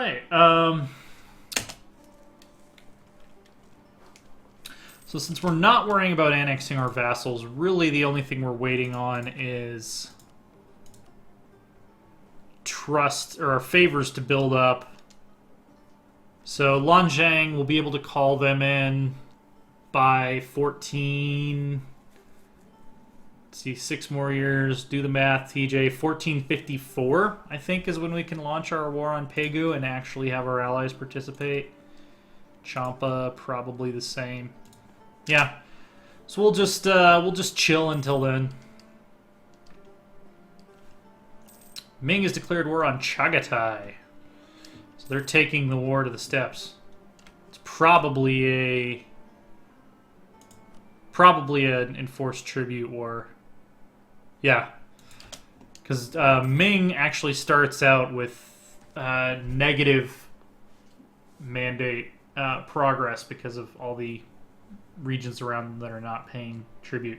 right. So since we're not worrying about annexing our vassals, really the only thing we're waiting on is trust or favors to build up. So Lanzhang will be able to call them in by 14. Let's see, 6 more years. Do the math, TJ. 1454, I think, is when we can launch our war on Pegu and actually have our allies participate. Champa, probably the same. Yeah. So we'll just chill until then. Ming has declared war on Chagatai. So they're taking the war to the steppes. It's probably an enforced tribute war. Yeah. Because Ming actually starts out with negative mandate progress because of all the regions around them that are not paying tribute.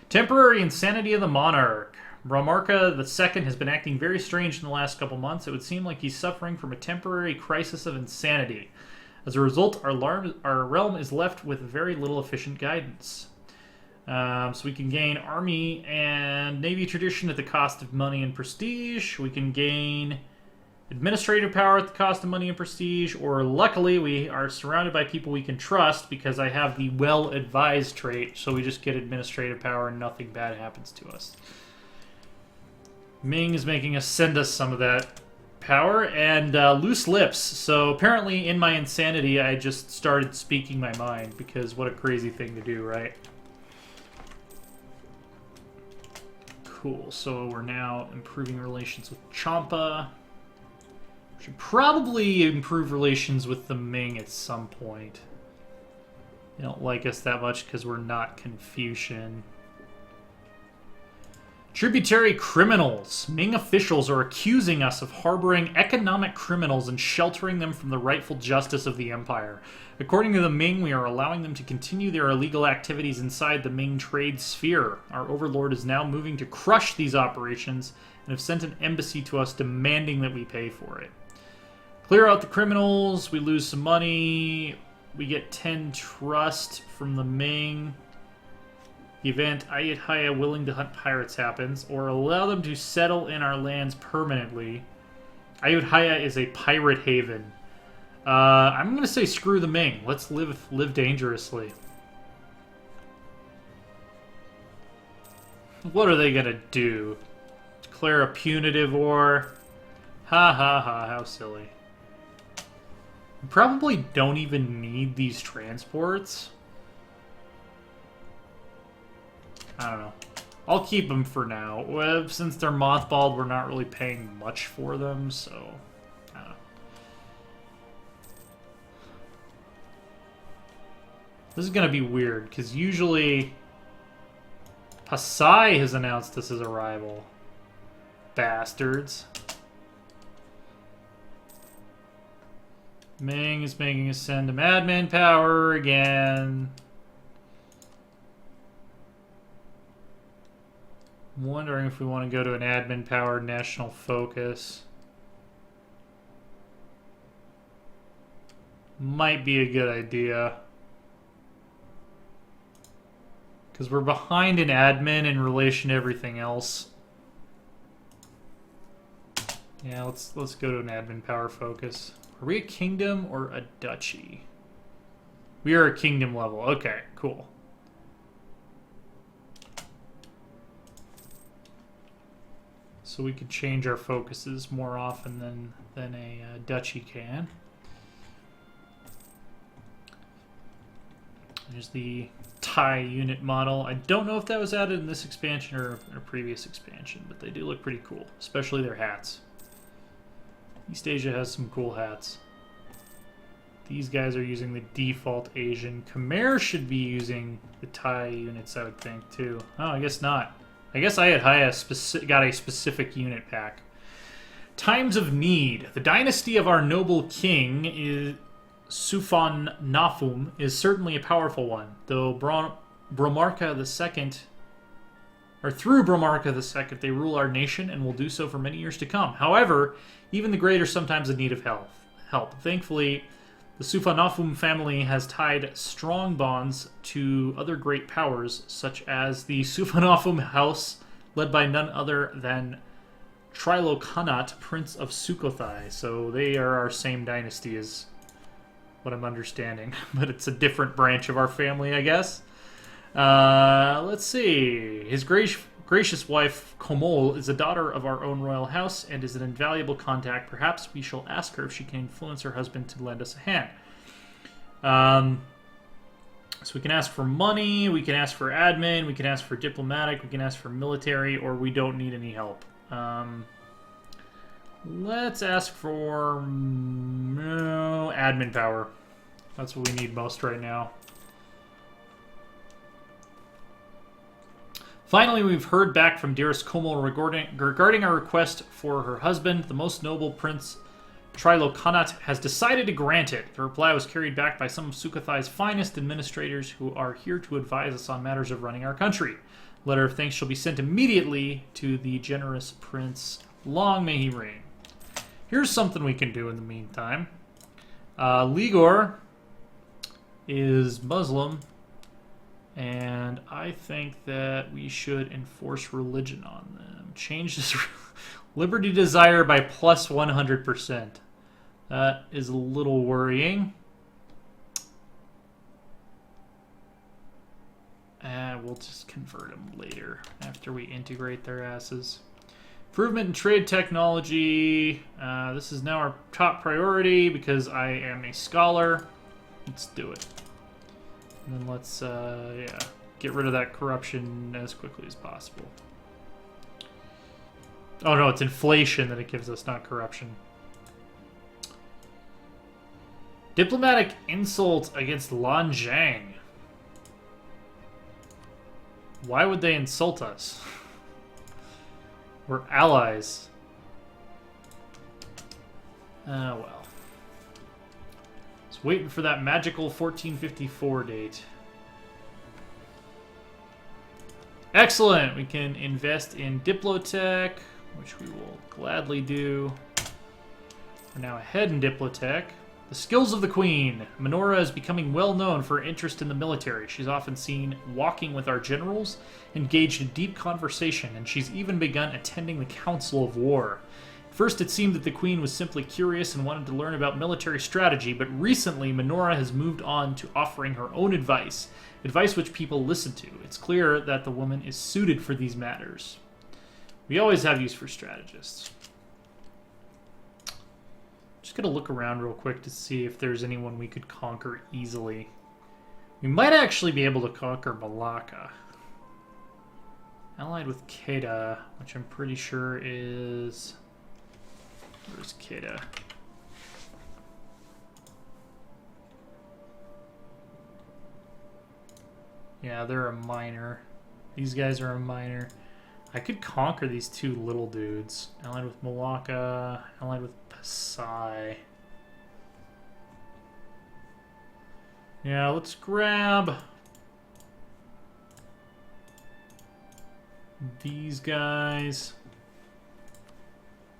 Temporary insanity of the monarch. Brahmarka II has been acting very strange in the last couple months. It would seem like he's suffering from a temporary crisis of insanity. As a result, our realm is left with very little efficient guidance. So we can gain army and navy tradition at the cost of money and prestige. We can gain administrative power at the cost of money and prestige. Or luckily, we are surrounded by people we can trust because I have the well-advised trait. So we just get administrative power and nothing bad happens to us. Ming is making us send us some of that power. And loose lips. So apparently in my insanity, I just started speaking my mind. Because what a crazy thing to do, right? Cool, so we're now improving relations with Champa. Should probably improve relations with the Ming at some point. They don't like us that much because we're not Confucian. Tributary criminals. Ming officials are accusing us of harboring economic criminals and sheltering them from the rightful justice of the empire. According to the Ming, we are allowing them to continue their illegal activities inside the Ming trade sphere. Our overlord is now moving to crush these operations and have sent an embassy to us demanding that we pay for it. Clear out the criminals, we lose some money, we get 10 trust from the Ming. The event Ayutthaya willing to hunt pirates happens, or allow them to settle in our lands permanently. Ayutthaya is a pirate haven. I'm going to say screw the Ming. Let's live dangerously. What are they going to do? Declare a punitive war? Ha ha ha, how silly. We probably don't even need these transports. I don't know. I'll keep them for now. Well, since they're mothballed, we're not really paying much for them, so I don't know. This is going to be weird, because usually Pasai has announced this as a rival. Bastards. Ming is making us send a madman power again. I'm wondering if we want to go to an admin power national focus. Might be a good idea. Because we're behind in admin in relation to everything else. Yeah, let's go to an admin power focus. Are we a kingdom or a duchy? We are a kingdom level. Okay, cool. So we could change our focuses more often than a duchy can. There's the Thai unit model. I don't know if that was added in this expansion or a previous expansion, but they do look pretty cool, especially their hats. East Asia has some cool hats. These guys are using the default Asian. Khmer should be using the Thai units, I would think, too. Oh, I guess not. I guess Ayutthaya got a specific unit pack. Times of need. The dynasty of our noble king is Sufan Nafum is certainly a powerful one, though Brahmarka II, or through Brahmarka II, they rule our nation and will do so for many years to come. However, even the great are sometimes in need of help. help. Thankfully, the Sufanafum family has tied strong bonds to other great powers, such as the Sufanafum house, led by none other than Trilokhanat, Prince of Sukhothai. So they are our same dynasty, is what I'm understanding. But it's a different branch of our family, I guess. Let's see. His gracious wife, Komol, is a daughter of our own royal house and is an invaluable contact. Perhaps we shall ask her if she can influence her husband to lend us a hand. So we can ask for money, we can ask for admin, we can ask for diplomatic, we can ask for military, or we don't need any help. Let's ask for admin power. That's what we need most right now. Finally, we've heard back from dearest Komol regarding our request for her husband. The most noble Prince Trilokhanat has decided to grant it. The reply was carried back by some of Sukhothai's finest administrators who are here to advise us on matters of running our country. A letter of thanks shall be sent immediately to the generous prince. Long may he reign. Here's something we can do in the meantime. Ligor is Muslim, and I think that we should enforce religion on them. Change this liberty desire by plus 100%. That is a little worrying. We'll just convert them later after we integrate their asses. Improvement in trade technology. This is now our top priority because I am a scholar. Let's do it. And then let's, get rid of that corruption as quickly as possible. Oh no, it's inflation that it gives us, not corruption. Diplomatic insult against Lan Zhang. Why would they insult us? We're allies. Well. Just waiting for that magical 1454 date. Excellent! We can invest in Diplotech, which we will gladly do. We're now ahead in Diplotech. The skills of the Queen. Minora is becoming well known for her interest in the military. She's often seen walking with our generals, engaged in deep conversation, and she's even begun attending the Council of War. At first it seemed that the Queen was simply curious and wanted to learn about military strategy, but recently Minora has moved on to offering her own advice. Advice which people listen to. It's clear that the woman is suited for these matters. We always have use for strategists. Just gonna look around real quick to see if there's anyone we could conquer easily. We might actually be able to conquer Malacca. Allied with Kedah, which I'm pretty sure is... Where's Kedah? Yeah, they're a minor. These guys are a minor. I could conquer these two little dudes. Allied with Malacca, allied with Pasai. Yeah, let's grab these guys.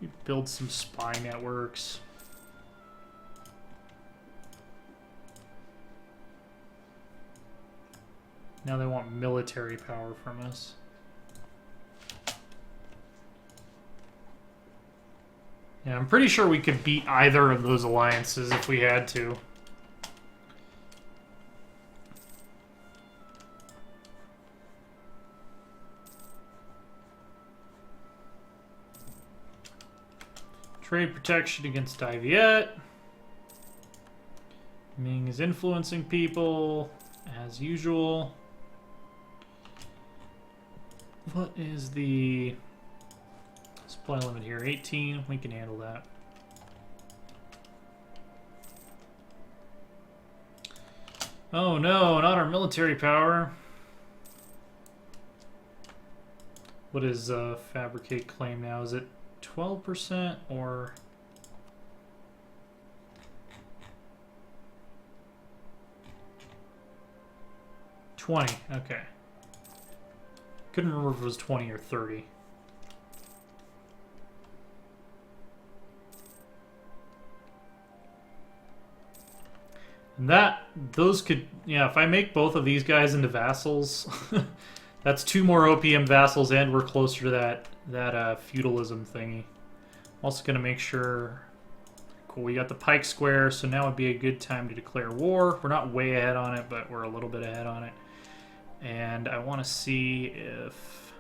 We build some spy networks. Now they want military power from us. Yeah, I'm pretty sure we could beat either of those alliances if we had to. Trade protection against Ayutthaya. Ming is influencing people, as usual. What is the supply limit here? 18. We can handle that. Oh no, not our military power. What is fabricate claim now? Is it 12% or... $20, okay. Couldn't remember if it was 20 or 30. And those could, yeah, if I make both of these guys into vassals, that's 2 more opium vassals, and we're closer to that feudalism thingy. I'm also going to make sure, cool, we got the pike square, so now would be a good time to declare war. We're not way ahead on it, but we're a little bit ahead on it. And I want to see if,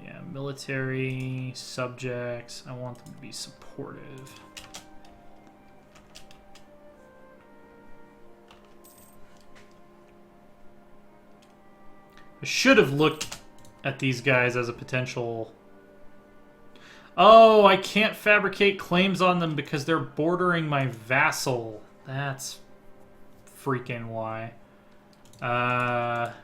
yeah, military, subjects, I want them to be supportive. I should have looked at these guys as a potential... Oh, I can't fabricate claims on them because they're bordering my vassal. That's freaking why. Lana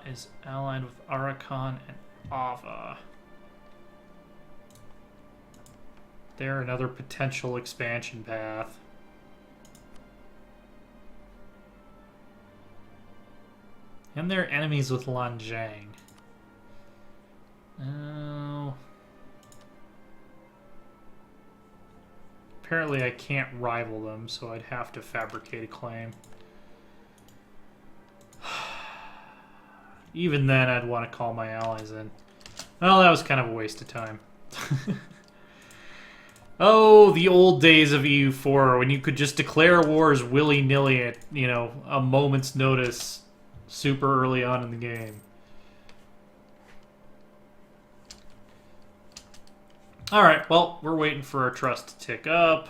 is allied with Arakan and Ava. They're another potential expansion path. And they're enemies with Lanzhang. Oh. Apparently I can't rival them, so I'd have to fabricate a claim. Even then, I'd want to call my allies in. Well, that was kind of a waste of time. Oh, the old days of EU4, when you could just declare wars willy-nilly at, you know, a moment's notice super early on in the game. Alright, well, we're waiting for our trust to tick up.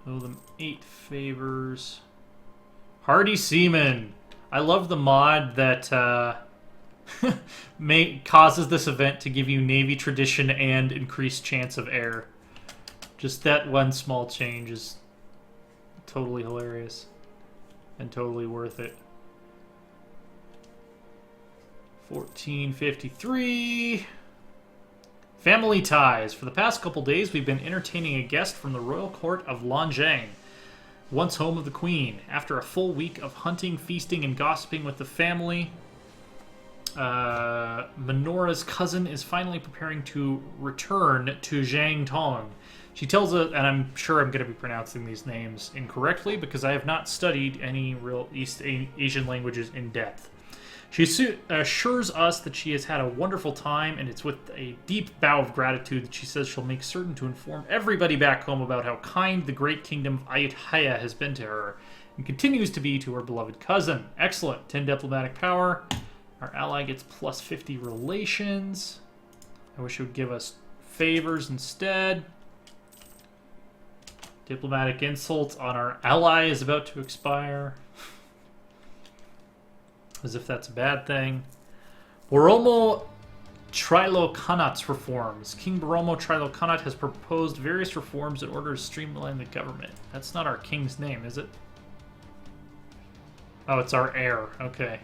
Owe them 8 favors. Hardy Seaman. I love the mod that causes this event to give you Navy tradition and increased chance of air. Just that one small change is totally hilarious and totally worth it. 1453. Family ties. For the past couple days, we've been entertaining a guest from the royal court of Lanzhang, once home of the queen. After a full week of hunting, feasting, and gossiping with the family, Minora's cousin is finally preparing to return to Zhangtong. She tells us, and I'm sure I'm going to be pronouncing these names incorrectly because I have not studied any real East Asian languages in depth. She assures us that she has had a wonderful time, and it's with a deep bow of gratitude that she says she'll make certain to inform everybody back home about how kind the great kingdom of Ayutthaya has been to her, and continues to be to her beloved cousin. Excellent. 10 diplomatic power. Our ally gets plus 50 relations. I wish it would give us favors instead. Diplomatic insults on our ally is about to expire. As if that's a bad thing. Boromo Trilokhanat's reforms. King Boromo Trilokhanat has proposed various reforms in order to streamline the government. That's not our king's name, is it? Oh, it's our heir. Okay.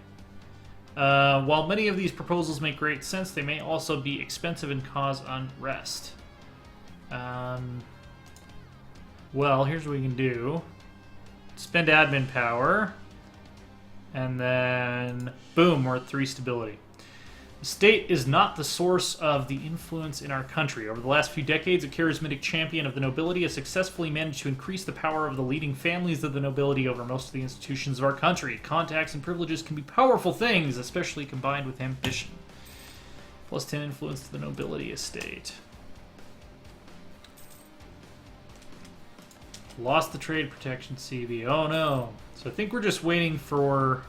While many of these proposals make great sense, they may also be expensive and cause unrest. Well, here's what we can do. Spend admin power. And then, boom, we're at 3 stability. The state is not the source of the influence in our country. Over the last few decades, a charismatic champion of the nobility has successfully managed to increase the power of the leading families of the nobility over most of the institutions of our country. Contacts and privileges can be powerful things, especially combined with ambition. Plus 10 influence to the nobility estate. Lost the trade protection CB. Oh no. So I think we're just waiting for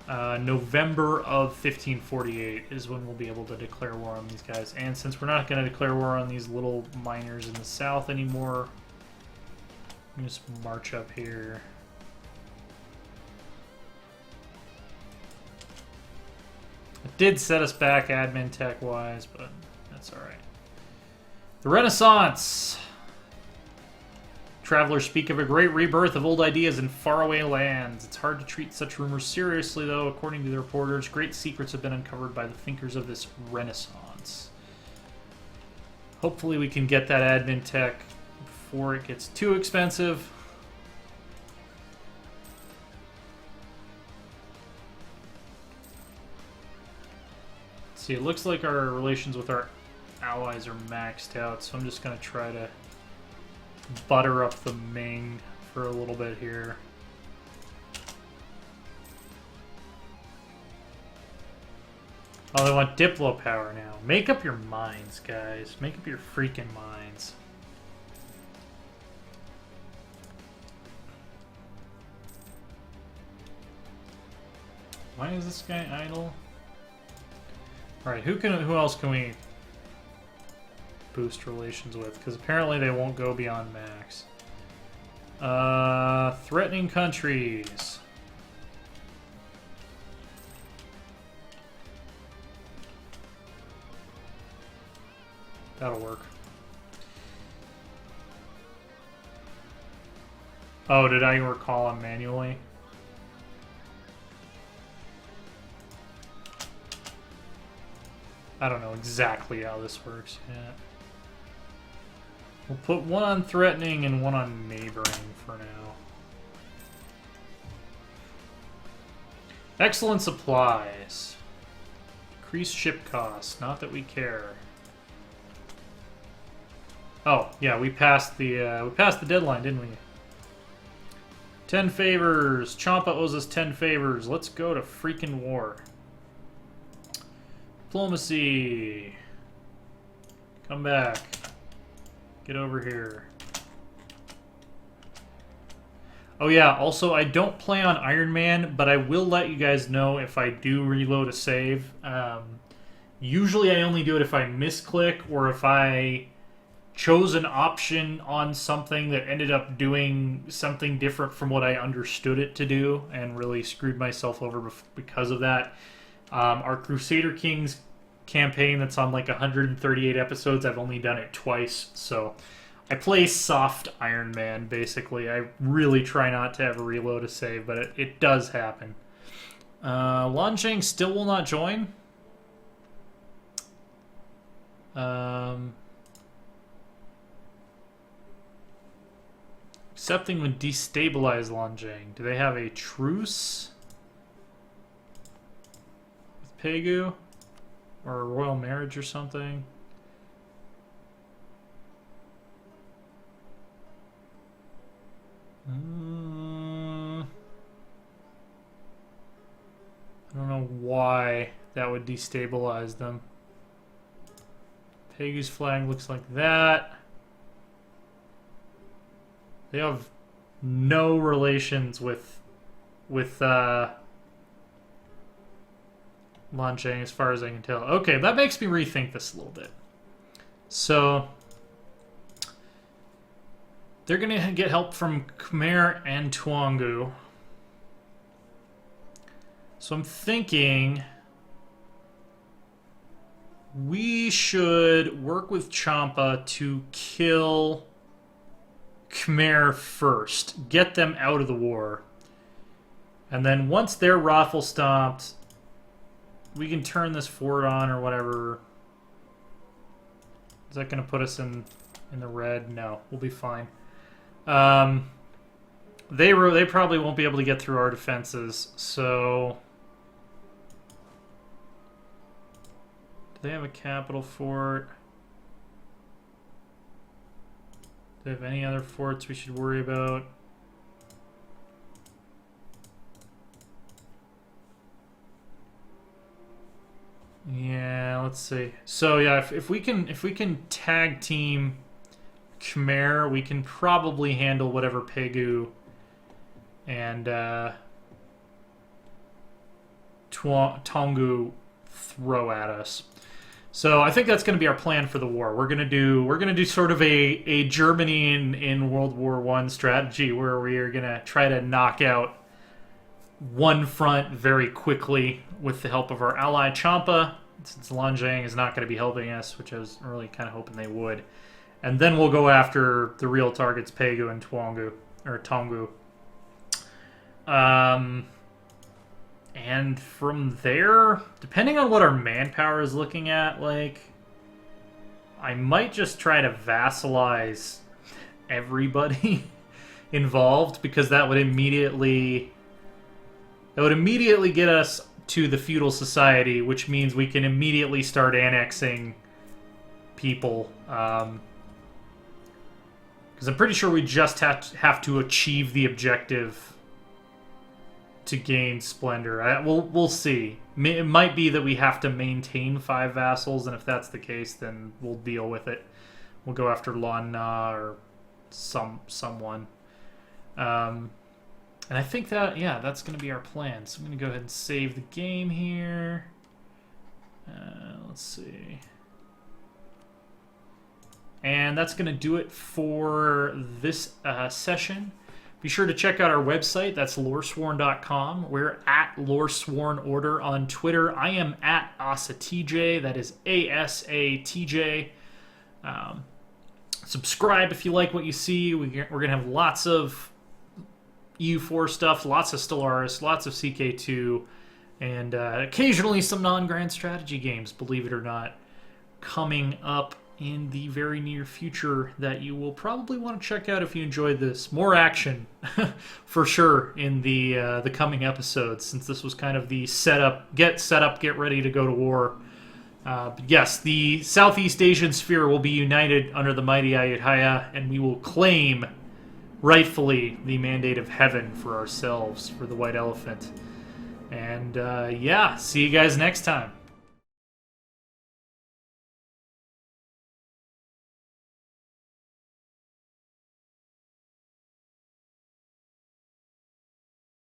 November of 1548 is when we'll be able to declare war on these guys. And since we're not going to declare war on these little miners in the south anymore, I'm just march up here. It did set us back admin tech wise, but that's alright. The Renaissance. Travelers speak of a great rebirth of old ideas in faraway lands. It's hard to treat such rumors seriously, though. According to the reporters, great secrets have been uncovered by the thinkers of this Renaissance. Hopefully we can get that admin tech before it gets too expensive. Let's see, it looks like our relations with our allies are maxed out, so I'm just going to try to butter up the Ming for a little bit here. Oh, they want Diplo power now. Make up your minds, guys. Make up your freaking minds. Why is this guy idle? Alright, who else can we boost relations with? Because apparently they won't go beyond max. Threatening countries. That'll work. Oh, did I recall him manually? I don't know exactly how this works yet. We'll put one on threatening and one on neighboring for now. Excellent supplies. Increased ship costs. Not that we care. Oh, yeah, we passed the deadline, didn't we? 10 favors. Champa owes us 10 favors. Let's go to freaking war. Diplomacy. Come back. Get over here. Oh yeah, also I don't play on Iron Man, but I will let you guys know if I do reload a save. Usually I only do it if I misclick or if I chose an option on something that ended up doing something different from what I understood it to do and really screwed myself over because of that. Our Crusader Kings campaign that's on like 138 episodes, I've only done it twice, so I play soft Iron Man, basically. I really try not to ever reload a save, but it does happen. Lancheng still will not join. Accepting would destabilize Lancheng. Do they have a truce with Pegu? Or a royal marriage or something? I don't know why that would destabilize them. Pegu's flag looks like that. They have no relations with Lancheng as far as I can tell. Okay, that makes me rethink this a little bit. So they're going to get help from Khmer and Tuangu. So I'm thinking we should work with Champa to kill Khmer first. Get them out of the war. And then once they're raffle stomped, we can turn this fort on or whatever. Is that going to put us in the red? No, we'll be fine. They probably won't be able to get through our defenses, so... Do they have a capital fort? Do they have any other forts we should worry about? Yeah, let's see. So yeah, if we can tag team Khmer, we can probably handle whatever Pegu and Tongu throw at us. So I think that's going to be our plan for the war. We're gonna do sort of a Germany in World War I strategy where we are gonna try to knock out one front very quickly with the help of our ally Champa, since Lancheng is not going to be helping us, which I was really kind of hoping they would. And then we'll go after the real targets, Pegu and Tongu. And from there, depending on what our manpower is looking at, like, I might just try to vassalize everybody involved, because that would immediately get us to the feudal society, which means we can immediately start annexing people. Because I'm pretty sure we just have to achieve the objective to gain splendor. We'll see. It might be that we have to maintain 5 vassals, and if that's the case, then we'll deal with it. We'll go after Lonna or someone. And I think that, yeah, that's going to be our plan. So I'm going to go ahead and save the game here. Let's see. And that's going to do it for this session. Be sure to check out our website. That's loresworn.com. We're at Loresworn Order on Twitter. I am at AsaTJ. That is ASATJ. Subscribe if you like what you see. We're going to have lots of EU4 stuff, lots of Stellaris, lots of CK2, and occasionally some non-grand strategy games, believe it or not, coming up in the very near future that you will probably want to check out if you enjoyed this. More action, for sure, in the coming episodes, since this was kind of the setup, get ready to go to war. But yes, the Southeast Asian sphere will be united under the mighty Ayutthaya, and we will claim, rightfully, the mandate of heaven for ourselves, for the White Elephant. And yeah, see you guys next time.